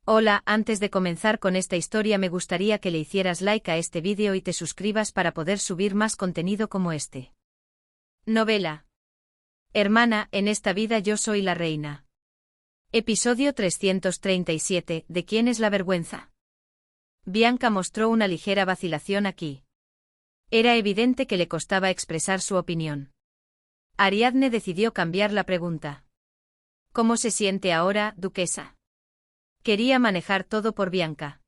Hola, antes de comenzar con esta historia me gustaría que le hicieras like a este vídeo y te suscribas para poder subir más contenido como este. Novela. Hermana, en esta vida yo soy la reina. Episodio 337, ¿de quién es la vergüenza? Bianca mostró una ligera vacilación aquí. Era evidente que le costaba expresar su opinión. Ariadne decidió cambiar la pregunta. ¿Cómo se siente ahora, duquesa? Quería manejar todo por Bianca.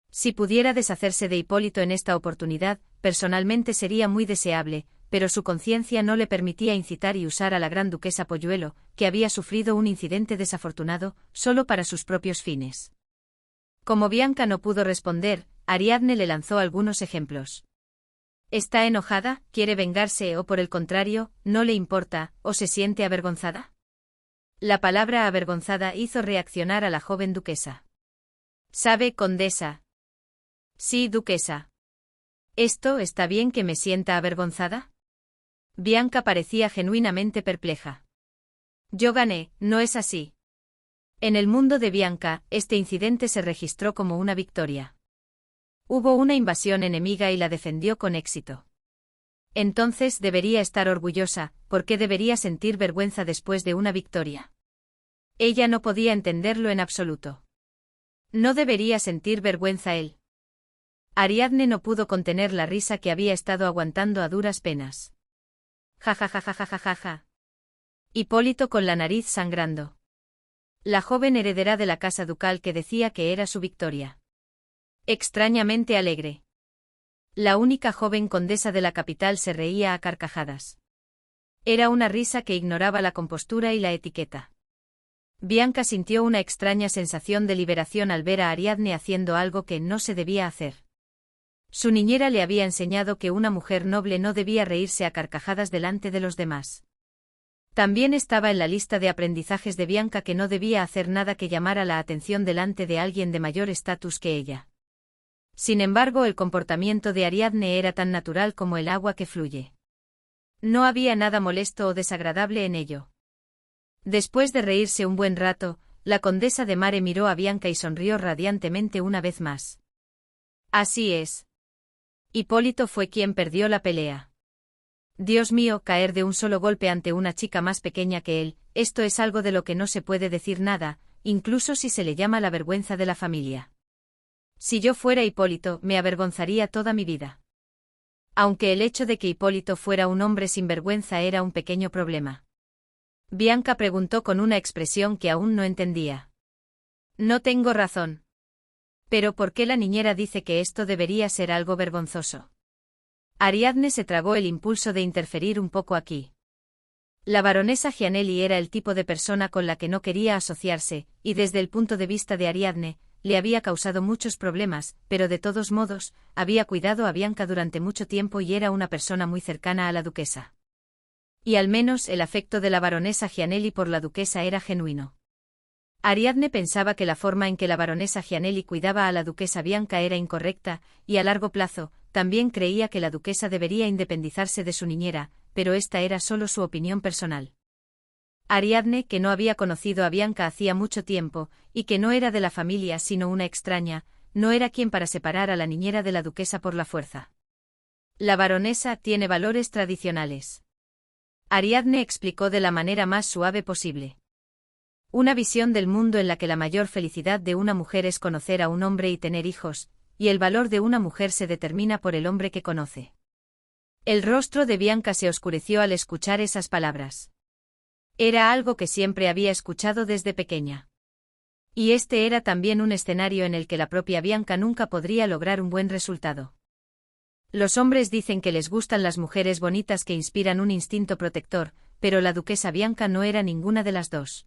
Si pudiera deshacerse de Hipólito en esta oportunidad, personalmente sería muy deseable, pero su conciencia no le permitía incitar y usar a la gran duquesa Polluelo, que había sufrido un incidente desafortunado, solo para sus propios fines. Como Bianca no pudo responder, Ariadne le lanzó algunos ejemplos. ¿Está enojada, quiere vengarse o por el contrario, no le importa, o se siente avergonzada? La palabra avergonzada hizo reaccionar a la joven duquesa. ¿Sabe, condesa? Sí, duquesa. ¿Esto está bien que me sienta avergonzada? Bianca parecía genuinamente perpleja. Yo gané, ¿no es así? En el mundo de Bianca, este incidente se registró como una victoria. Hubo una invasión enemiga y la defendió con éxito. Entonces debería estar orgullosa, ¿por qué debería sentir vergüenza después de una victoria? Ella no podía entenderlo en absoluto. ¿No debería sentir vergüenza él? Ariadne no pudo contener la risa que había estado aguantando a duras penas. Ja ja ja ja ja ja ja ja. Hipólito con la nariz sangrando. La joven heredera de la casa ducal que decía que era su victoria. Extrañamente alegre. La única joven condesa de la capital se reía a carcajadas. Era una risa que ignoraba la compostura y la etiqueta. Bianca sintió una extraña sensación de liberación al ver a Ariadne haciendo algo que no se debía hacer. Su niñera le había enseñado que una mujer noble no debía reírse a carcajadas delante de los demás. También estaba en la lista de aprendizajes de Bianca que no debía hacer nada que llamara la atención delante de alguien de mayor estatus que ella. Sin embargo, el comportamiento de Ariadne era tan natural como el agua que fluye. No había nada molesto o desagradable en ello. Después de reírse un buen rato, la condesa de Mare miró a Bianca y sonrió radiantemente una vez más. Así es. Hipólito fue quien perdió la pelea. Dios mío, caer de un solo golpe ante una chica más pequeña que él, esto es algo de lo que no se puede decir nada, incluso si se le llama la vergüenza de la familia. Si yo fuera Hipólito, me avergonzaría toda mi vida. Aunque el hecho de que Hipólito fuera un hombre sin vergüenza era un pequeño problema. Bianca preguntó con una expresión que aún no entendía. No tengo razón. ¿Pero por qué la niñera dice que esto debería ser algo vergonzoso? Ariadne se tragó el impulso de interferir un poco aquí. La baronesa Gianelli era el tipo de persona con la que no quería asociarse, y desde el punto de vista de Ariadne, le había causado muchos problemas, pero de todos modos, había cuidado a Bianca durante mucho tiempo y era una persona muy cercana a la duquesa. Y al menos el afecto de la baronesa Gianelli por la duquesa era genuino. Ariadne pensaba que la forma en que la baronesa Gianelli cuidaba a la duquesa Bianca era incorrecta, y a largo plazo, también creía que la duquesa debería independizarse de su niñera, pero esta era solo su opinión personal. Ariadne, que no había conocido a Bianca hacía mucho tiempo, y que no era de la familia sino una extraña, no era quien para separar a la niñera de la duquesa por la fuerza. La baronesa tiene valores tradicionales. Ariadne explicó de la manera más suave posible. Una visión del mundo en la que la mayor felicidad de una mujer es conocer a un hombre y tener hijos, y el valor de una mujer se determina por el hombre que conoce. El rostro de Bianca se oscureció al escuchar esas palabras. Era algo que siempre había escuchado desde pequeña. Y este era también un escenario en el que la propia Bianca nunca podría lograr un buen resultado. Los hombres dicen que les gustan las mujeres bonitas que inspiran un instinto protector, pero la duquesa Bianca no era ninguna de las dos.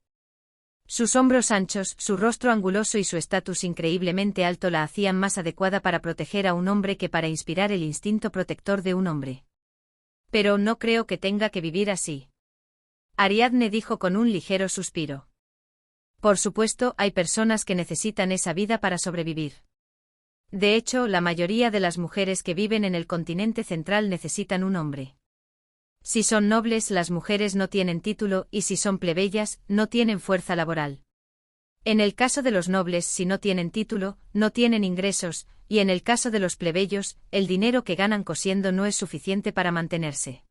Sus hombros anchos, su rostro anguloso y su estatus increíblemente alto la hacían más adecuada para proteger a un hombre que para inspirar el instinto protector de un hombre. Pero no creo que tenga que vivir así. Ariadne dijo con un ligero suspiro. Por supuesto, hay personas que necesitan esa vida para sobrevivir. De hecho, la mayoría de las mujeres que viven en el continente central necesitan un hombre. Si son nobles, las mujeres no tienen título, y si son plebeyas, no tienen fuerza laboral. En el caso de los nobles, si no tienen título, no tienen ingresos, y en el caso de los plebeyos, el dinero que ganan cosiendo no es suficiente para mantenerse.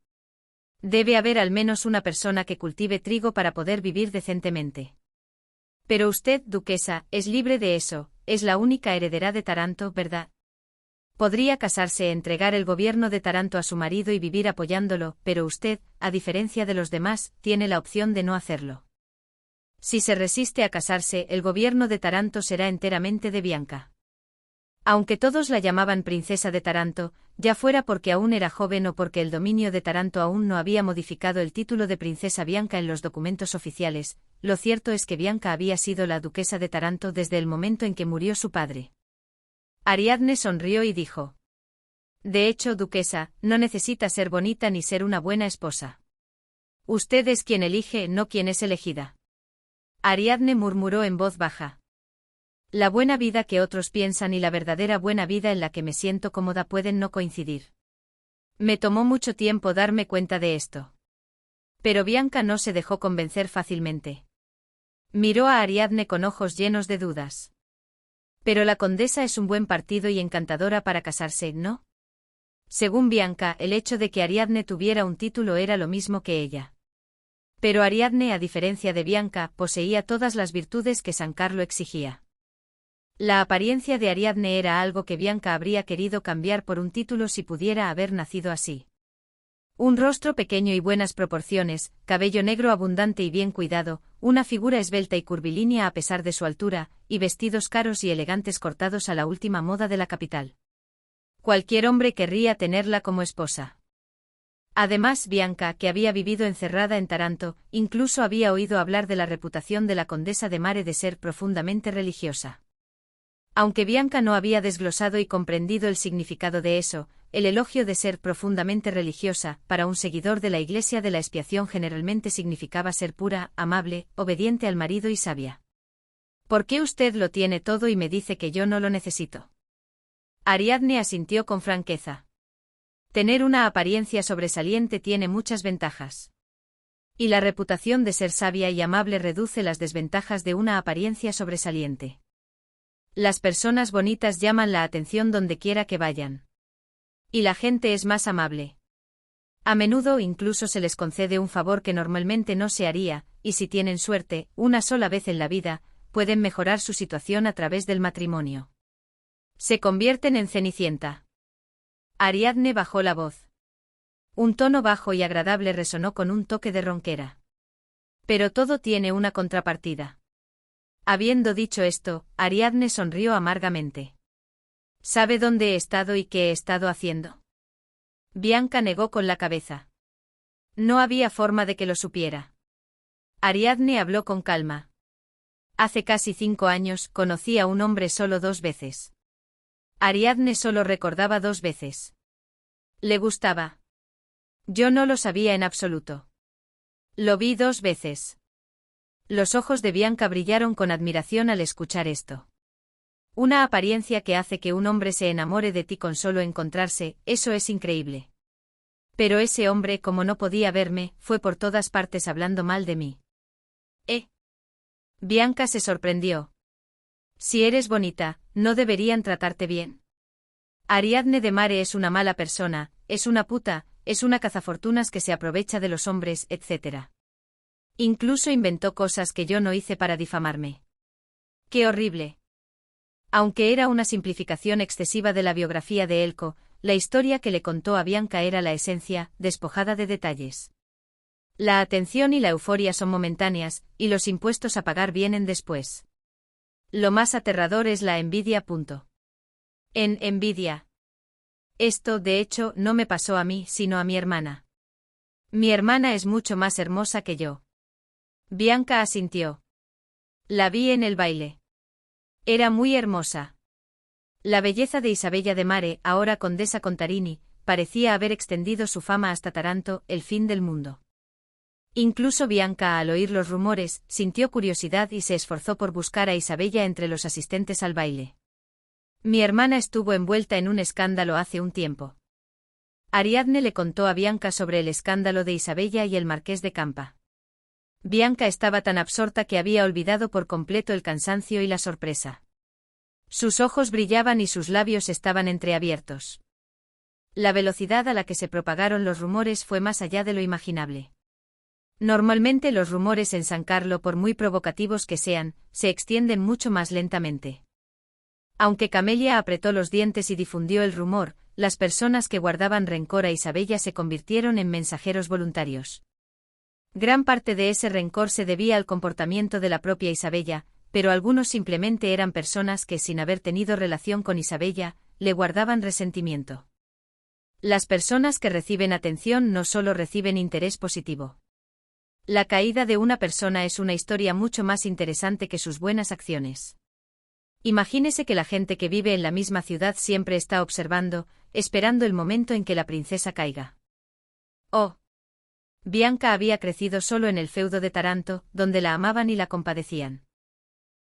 Debe haber al menos una persona que cultive trigo para poder vivir decentemente. Pero usted, duquesa, es libre de eso, es la única heredera de Taranto, ¿verdad? Podría casarse, entregar el gobierno de Taranto a su marido y vivir apoyándolo, pero usted, a diferencia de los demás, tiene la opción de no hacerlo. Si se resiste a casarse, el gobierno de Taranto será enteramente de Bianca. Aunque todos la llamaban princesa de Taranto, ya fuera porque aún era joven o porque el dominio de Taranto aún no había modificado el título de princesa Bianca en los documentos oficiales, lo cierto es que Bianca había sido la duquesa de Taranto desde el momento en que murió su padre. Ariadne sonrió y dijo: De hecho, duquesa, no necesita ser bonita ni ser una buena esposa. Usted es quien elige, no quien es elegida. Ariadne murmuró en voz baja. La buena vida que otros piensan y la verdadera buena vida en la que me siento cómoda pueden no coincidir. Me tomó mucho tiempo darme cuenta de esto. Pero Bianca no se dejó convencer fácilmente. Miró a Ariadne con ojos llenos de dudas. Pero la condesa es un buen partido y encantadora para casarse, ¿no? Según Bianca, el hecho de que Ariadne tuviera un título era lo mismo que ella. Pero Ariadne, a diferencia de Bianca, poseía todas las virtudes que San Carlo exigía. La apariencia de Ariadne era algo que Bianca habría querido cambiar por un título si pudiera haber nacido así. Un rostro pequeño y buenas proporciones, cabello negro abundante y bien cuidado, una figura esbelta y curvilínea a pesar de su altura, y vestidos caros y elegantes cortados a la última moda de la capital. Cualquier hombre querría tenerla como esposa. Además, Bianca, que había vivido encerrada en Taranto, incluso había oído hablar de la reputación de la condesa de Mare de ser profundamente religiosa. Aunque Bianca no había desglosado y comprendido el significado de eso, el elogio de ser profundamente religiosa, para un seguidor de la Iglesia de la Expiación generalmente significaba ser pura, amable, obediente al marido y sabia. ¿Por qué usted lo tiene todo y me dice que yo no lo necesito? Ariadne asintió con franqueza. Tener una apariencia sobresaliente tiene muchas ventajas. Y la reputación de ser sabia y amable reduce las desventajas de una apariencia sobresaliente. Las personas bonitas llaman la atención donde quiera que vayan. Y la gente es más amable. A menudo incluso se les concede un favor que normalmente no se haría, y si tienen suerte, una sola vez en la vida, pueden mejorar su situación a través del matrimonio. Se convierten en Cenicienta. Ariadne bajó la voz. Un tono bajo y agradable resonó con un toque de ronquera. Pero todo tiene una contrapartida. Habiendo dicho esto, Ariadne sonrió amargamente. ¿Sabe dónde he estado y qué he estado haciendo? Bianca negó con la cabeza. No había forma de que lo supiera. Ariadne habló con calma. Hace casi 5 años conocí a un hombre solo 2 veces. Ariadne solo recordaba 2 veces. ¿Le gustaba? Yo no lo sabía en absoluto. Lo vi 2 veces. Los ojos de Bianca brillaron con admiración al escuchar esto. Una apariencia que hace que un hombre se enamore de ti con solo encontrarse, eso es increíble. Pero ese hombre, como no podía verme, fue por todas partes hablando mal de mí. Bianca se sorprendió. Si eres bonita, ¿no deberían tratarte bien? Ariadne de Mare es una mala persona, es una puta, es una cazafortunas que se aprovecha de los hombres, etc. Incluso inventó cosas que yo no hice para difamarme. ¡Qué horrible! Aunque era una simplificación excesiva de la biografía de Elko, la historia que le contó a Bianca era la esencia, despojada de detalles. La atención y la euforia son momentáneas, y los impuestos a pagar vienen después. Lo más aterrador es la envidia. En envidia. Esto, de hecho, no me pasó a mí, sino a mi hermana. Mi hermana es mucho más hermosa que yo. Bianca asintió. La vi en el baile. Era muy hermosa. La belleza de Isabella de Mare, ahora condesa Contarini, parecía haber extendido su fama hasta Taranto, el fin del mundo. Incluso Bianca, al oír los rumores, sintió curiosidad y se esforzó por buscar a Isabella entre los asistentes al baile. Mi hermana estuvo envuelta en un escándalo hace un tiempo. Ariadne le contó a Bianca sobre el escándalo de Isabella y el marqués de Campa. Bianca estaba tan absorta que había olvidado por completo el cansancio y la sorpresa. Sus ojos brillaban y sus labios estaban entreabiertos. La velocidad a la que se propagaron los rumores fue más allá de lo imaginable. Normalmente los rumores en San Carlo, por muy provocativos que sean, se extienden mucho más lentamente. Aunque Camelia apretó los dientes y difundió el rumor, las personas que guardaban rencor a Isabella se convirtieron en mensajeros voluntarios. Gran parte de ese rencor se debía al comportamiento de la propia Isabella, pero algunos simplemente eran personas que, sin haber tenido relación con Isabella, le guardaban resentimiento. Las personas que reciben atención no solo reciben interés positivo. La caída de una persona es una historia mucho más interesante que sus buenas acciones. Imagínese que la gente que vive en la misma ciudad siempre está observando, esperando el momento en que la princesa caiga. Oh. Bianca había crecido solo en el feudo de Taranto, donde la amaban y la compadecían.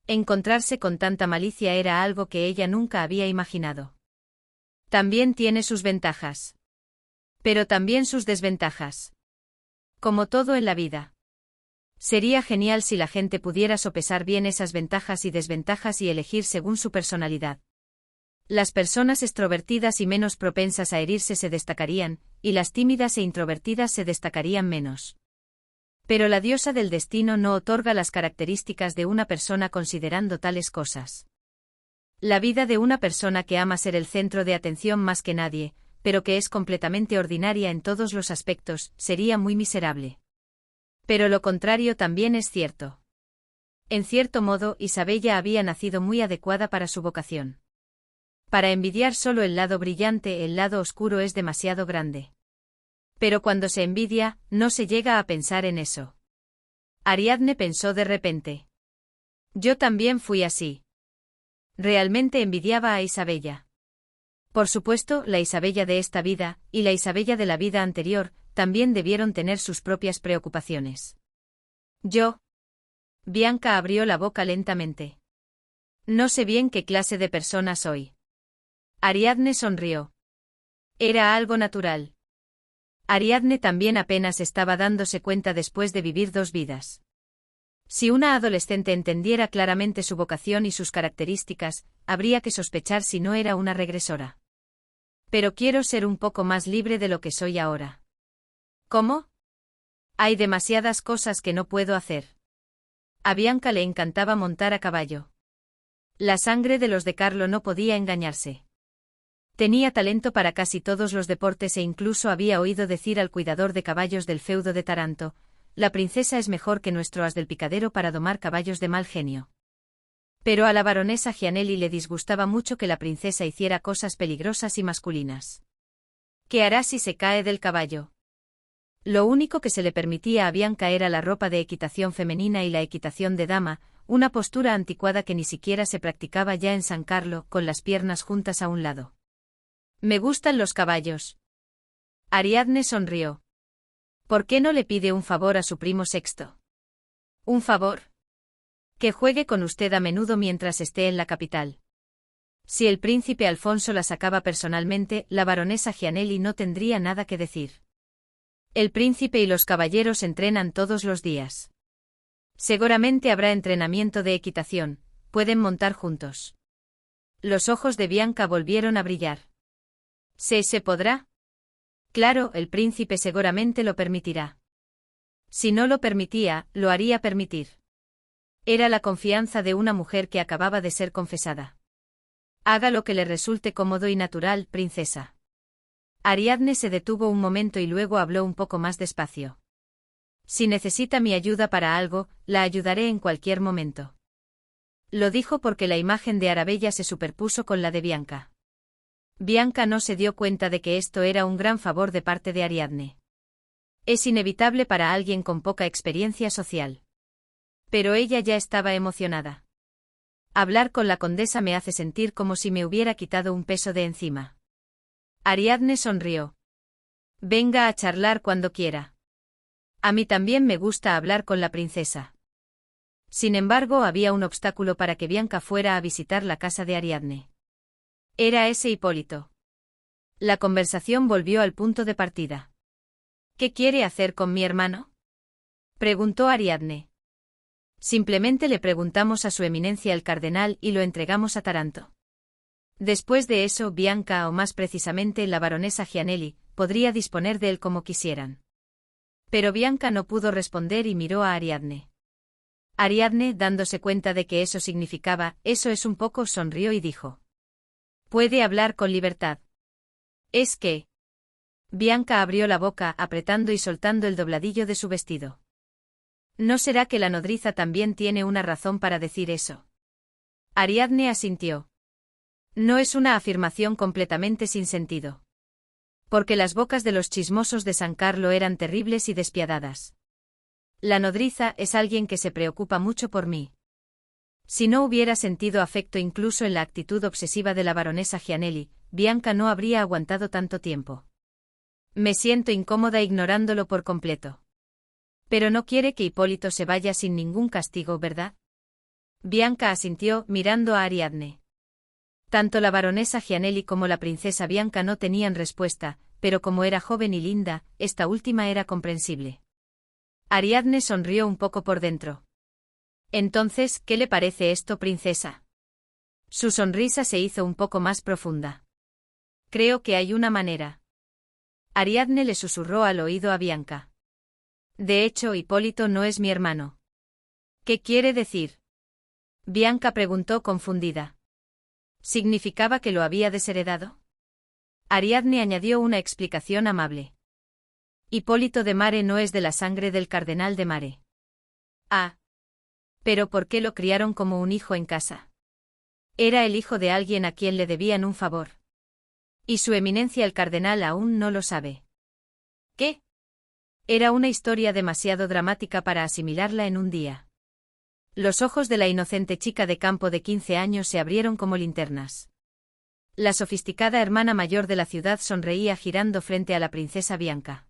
Encontrarse con tanta malicia era algo que ella nunca había imaginado. También tiene sus ventajas. Pero también sus desventajas. Como todo en la vida. Sería genial si la gente pudiera sopesar bien esas ventajas y desventajas y elegir según su personalidad. Las personas extrovertidas y menos propensas a herirse se destacarían, y las tímidas e introvertidas se destacarían menos. Pero la diosa del destino no otorga las características de una persona considerando tales cosas. La vida de una persona que ama ser el centro de atención más que nadie, pero que es completamente ordinaria en todos los aspectos, sería muy miserable. Pero lo contrario también es cierto. En cierto modo, Isabella había nacido muy adecuada para su vocación. Para envidiar solo el lado brillante, el lado oscuro es demasiado grande. Pero cuando se envidia, no se llega a pensar en eso. Ariadne pensó de repente. Yo también fui así. Realmente envidiaba a Isabella. Por supuesto, la Isabella de esta vida, y la Isabella de la vida anterior, también debieron tener sus propias preocupaciones. Yo. Bianca abrió la boca lentamente. No sé bien qué clase de persona soy. Ariadne sonrió. Era algo natural. Ariadne también apenas estaba dándose cuenta después de vivir 2 vidas. Si una adolescente entendiera claramente su vocación y sus características, habría que sospechar si no era una regresora. Pero quiero ser un poco más libre de lo que soy ahora. ¿Cómo? Hay demasiadas cosas que no puedo hacer. A Bianca le encantaba montar a caballo. La sangre de los de Carlo no podía engañarse. Tenía talento para casi todos los deportes e incluso había oído decir al cuidador de caballos del feudo de Taranto: la princesa es mejor que nuestro as del picadero para domar caballos de mal genio. Pero a la baronesa Gianelli le disgustaba mucho que la princesa hiciera cosas peligrosas y masculinas. ¿Qué hará si se cae del caballo? Lo único que se le permitía a Bianca era la ropa de equitación femenina y la equitación de dama, una postura anticuada que ni siquiera se practicaba ya en San Carlo, con las piernas juntas a un lado. Me gustan los caballos. Ariadne sonrió. ¿Por qué no le pide un favor a su primo Sexto? ¿Un favor? Que juegue con usted a menudo mientras esté en la capital. Si el príncipe Alfonso la sacaba personalmente, la baronesa Gianelli no tendría nada que decir. El príncipe y los caballeros entrenan todos los días. Seguramente habrá entrenamiento de equitación, pueden montar juntos. Los ojos de Bianca volvieron a brillar. ¿Se podrá? Claro, el príncipe seguramente lo permitirá. Si no lo permitía, lo haría permitir. Era la confianza de una mujer que acababa de ser confesada. Haga lo que le resulte cómodo y natural, princesa. Ariadne se detuvo un momento y luego habló un poco más despacio. Si necesita mi ayuda para algo, la ayudaré en cualquier momento. Lo dijo porque la imagen de Arabella se superpuso con la de Bianca. Bianca no se dio cuenta de que esto era un gran favor de parte de Ariadne. Es inevitable para alguien con poca experiencia social. Pero ella ya estaba emocionada. Hablar con la condesa me hace sentir como si me hubiera quitado un peso de encima. Ariadne sonrió. Venga a charlar cuando quiera. A mí también me gusta hablar con la princesa. Sin embargo, había un obstáculo para que Bianca fuera a visitar la casa de Ariadne. Era ese Hipólito. La conversación volvió al punto de partida. ¿Qué quiere hacer con mi hermano? Preguntó Ariadne. Simplemente le preguntamos a su eminencia el cardenal y lo entregamos a Taranto. Después de eso, Bianca, o más precisamente la baronesa Gianelli, podría disponer de él como quisieran. Pero Bianca no pudo responder y miró a Ariadne. Ariadne, dándose cuenta de que eso significaba, eso es un poco, sonrió y dijo: «Puede hablar con libertad». «¿Es que?» Bianca abrió la boca, apretando y soltando el dobladillo de su vestido. ¿No será que la nodriza también tiene una razón para decir eso? Ariadne asintió. No es una afirmación completamente sin sentido. Porque las bocas de los chismosos de San Carlo eran terribles y despiadadas. La nodriza es alguien que se preocupa mucho por mí. Si no hubiera sentido afecto incluso en la actitud obsesiva de la baronesa Gianelli, Bianca no habría aguantado tanto tiempo. Me siento incómoda ignorándolo por completo. Pero no quiere que Hipólito se vaya sin ningún castigo, ¿verdad? Bianca asintió, mirando a Ariadne. Tanto la baronesa Gianelli como la princesa Bianca no tenían respuesta, pero como era joven y linda, esta última era comprensible. Ariadne sonrió un poco por dentro. Entonces, ¿qué le parece esto, princesa? Su sonrisa se hizo un poco más profunda. Creo que hay una manera. Ariadne le susurró al oído a Bianca. De hecho, Hipólito no es mi hermano. ¿Qué quiere decir? Bianca preguntó confundida. ¿Significaba que lo había desheredado? Ariadne añadió una explicación amable. Hipólito de Mare no es de la sangre del cardenal de Mare. Ah. ¿Pero por qué lo criaron como un hijo en casa? Era el hijo de alguien a quien le debían un favor. Y su eminencia el cardenal aún no lo sabe. ¿Qué? Era una historia demasiado dramática para asimilarla en un día. Los ojos de la inocente chica de campo de 15 años se abrieron como linternas. La sofisticada hermana mayor de la ciudad sonreía girando frente a la princesa Bianca.